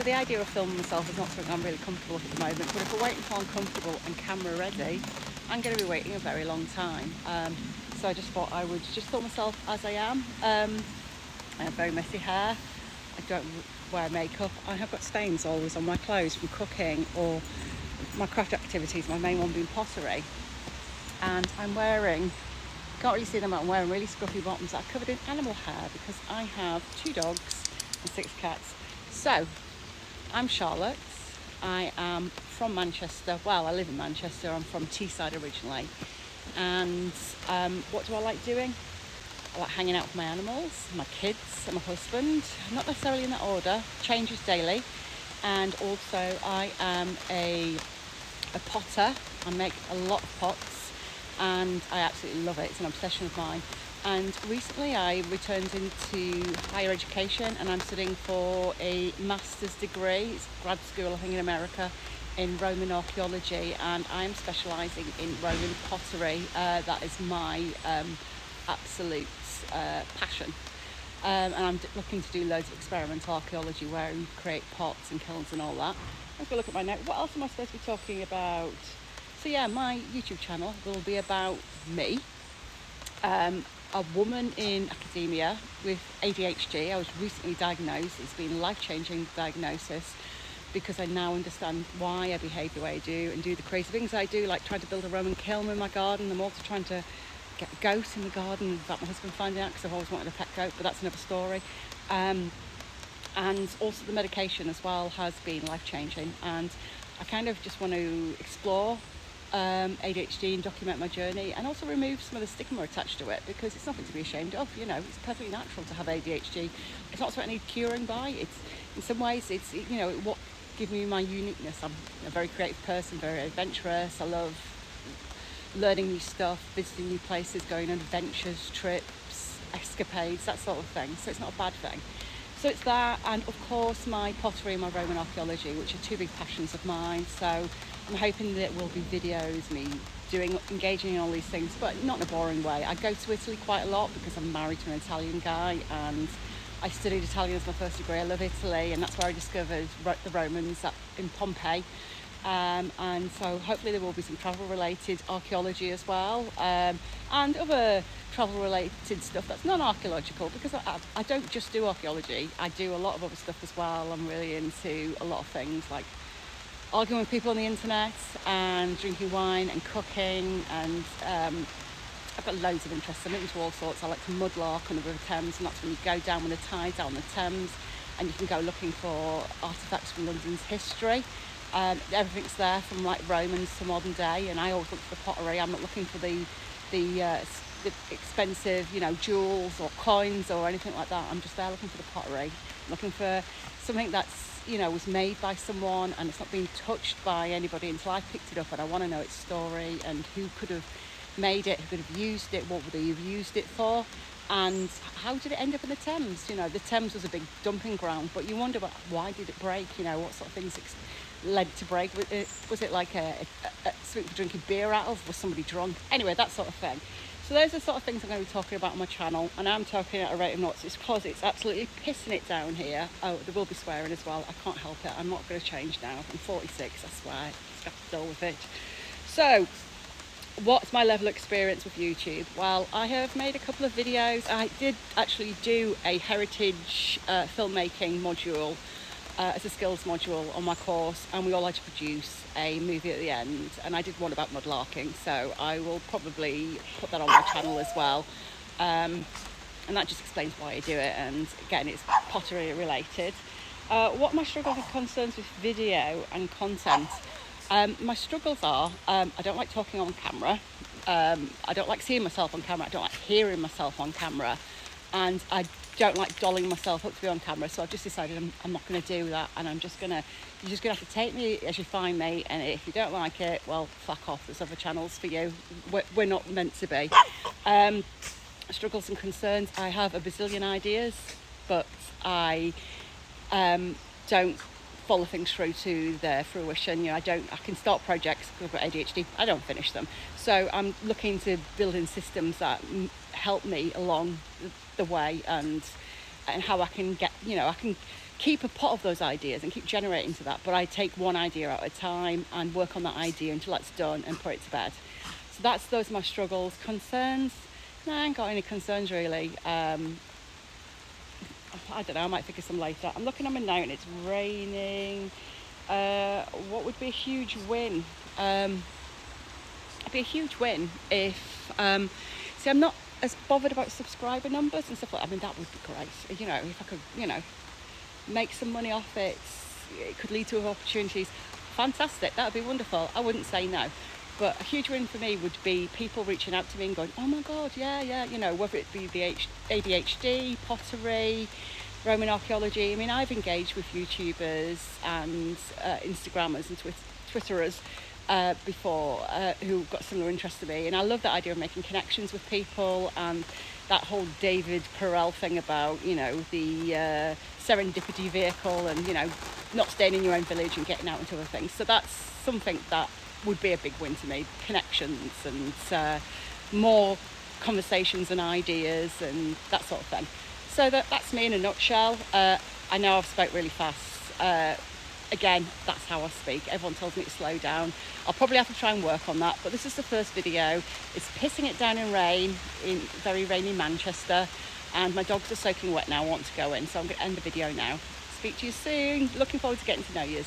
So the idea of filming myself is not something I'm really comfortable with at the moment, but if I wait until I'm comfortable and camera ready, I'm going to be waiting a very long time. So I just thought I would just film myself as I am. I have very messy hair. I don't wear makeup. I have got stains always on my clothes from cooking or my craft activities, my main one being pottery. And I'm wearing, can't really see them, I'm wearing really scruffy bottoms that are covered in animal hair because I have 2 dogs and 6 cats. So, I'm Charlotte. I am from Manchester. Well, I live in Manchester. I'm from Teesside originally. And what do I like doing? I like hanging out with my animals, my kids and my husband. Not necessarily in that order, changes daily. And also I am a potter. I make a lot of pots and I absolutely love it. It's an obsession of mine. And recently I returned into higher education and I'm studying for a master's degree. It's grad school, I think, in America, in Roman archaeology, and I'm specialising in Roman pottery. That is my absolute passion. And I'm looking to do loads of experimental archaeology where you create pots and kilns and all that. Let's go look at my note. What else am I supposed to be talking about? So yeah, my YouTube channel will be about me, a woman in academia with ADHD. I was recently diagnosed. It's been a life-changing diagnosis because I now understand why I behave the way I do and do the crazy things I do, like trying to build a Roman kiln in my garden. I'm also trying to get a goat in the garden that my husband found out because I've always wanted a pet goat, but that's another story. And also the medication as well has been life-changing, and I kind of just want to explore ADHD and document my journey and also remove some of the stigma attached to it, because it's nothing to be ashamed of. You know, it's perfectly natural to have ADHD. It's not something I need curing by. It's, in some ways, it's, you know, what gives me my uniqueness. I'm a very creative person, very adventurous. I love learning new stuff, visiting new places, going on adventures, trips, escapades, that sort of thing. So it's not a bad thing. So it's that, and of course my pottery and my Roman archaeology, which are 2 big passions of mine. So I'm hoping that will be videos, me engaging in all these things, but not in a boring way. I go to Italy quite a lot because I'm married to an Italian guy, and I studied Italian as my first degree. I love Italy, and that's where I discovered the Romans in Pompeii. And so hopefully there will be some travel related archaeology as well, and other travel related stuff that's non-archaeological, because I don't just do archaeology. I do a lot of other stuff as well. I'm really into a lot of things like arguing with people on the internet and drinking wine and cooking, and I've got loads of interests. I'm into all sorts. I like to mudlark on the River Thames, and that's when you go down with the tide down the Thames and you can go looking for artefacts from London's history. Everything's there from like Romans to modern day, and I always look for the pottery. I'm not looking for the expensive, you know, jewels or coins or anything like that. I'm just there looking for the pottery, looking for something that's, you know, was made by someone and it's not being touched by anybody until I picked it up, and I want to know its story and who could have made it, who could have used it, what would they have used it for, and how did it end up in the Thames? You know, the Thames was a big dumping ground, but you wonder why did it break? You know, what sort of things led to break? Was it like something for drinking beer out of? Was somebody drunk? Anyway, that sort of thing. So those are the sort of things I'm going to be talking about on my channel, and I'm talking at a rate of knots. It's because it's absolutely pissing it down here. Oh, there will be swearing as well. I can't help it. I'm not going to change now. I'm 46, I swear. Just have to deal with it. So, what's my level of experience with YouTube? Well, I have made a couple of videos. I did actually do a heritage filmmaking module as a skills module on my course, and we all had to produce a movie at the end, and I did one about mudlarking, so I will probably put that on my channel as well, and that just explains why I do it, and again, it's pottery related. What my struggles and concerns with video and content? My struggles are, I don't like talking on camera, I don't like seeing myself on camera, I don't like hearing myself on camera, and I don't like dolling myself up to be on camera. So I've just decided I'm not going to do that, and you're just going to have to take me as you find me, and if you don't like it, well, fuck off, there's other channels for you. We're not meant to be. Struggles and concerns, I have a bazillion ideas, but I don't follow things through to their fruition. You know, I can start projects because I've got ADHD, I don't finish them. So I'm looking to build in systems that help me along the way, and how I can keep a pot of those ideas and keep generating to that, but I take one idea at a time and work on that idea until that's done and put it to bed. So those are my struggles. Concerns? No, I ain't got any concerns really. I don't know, I might think of some later. I'm looking at my note and it's raining. What would be a huge win? It'd be a huge win if, see, I'm not as bothered about subscriber numbers and stuff like that. I mean, that would be great. You know, if I could, make some money off it, it could lead to other opportunities. Fantastic, that would be wonderful. I wouldn't say no. But a huge win for me would be people reaching out to me and going, oh my God, yeah, whether it be the ADHD, pottery, Roman archaeology. I mean, I've engaged with YouTubers and Instagrammers and Twitterers before who got similar interest to me, and I love that idea of making connections with people, and that whole David Perel thing about the serendipity vehicle, and not staying in your own village and getting out into other things. So that's something that would be a big win to me, connections and more conversations and ideas and that sort of thing. So that's me in a nutshell. I know I've spoke really fast. Again, that's how I speak. Everyone tells me to slow down. I'll probably have to try and work on that, but this is the first video. It's pissing it down in rain in very rainy Manchester, and my dogs are soaking wet now. I want to go in, so I'm going to end the video now. Speak to you soon. Looking forward to getting to know you.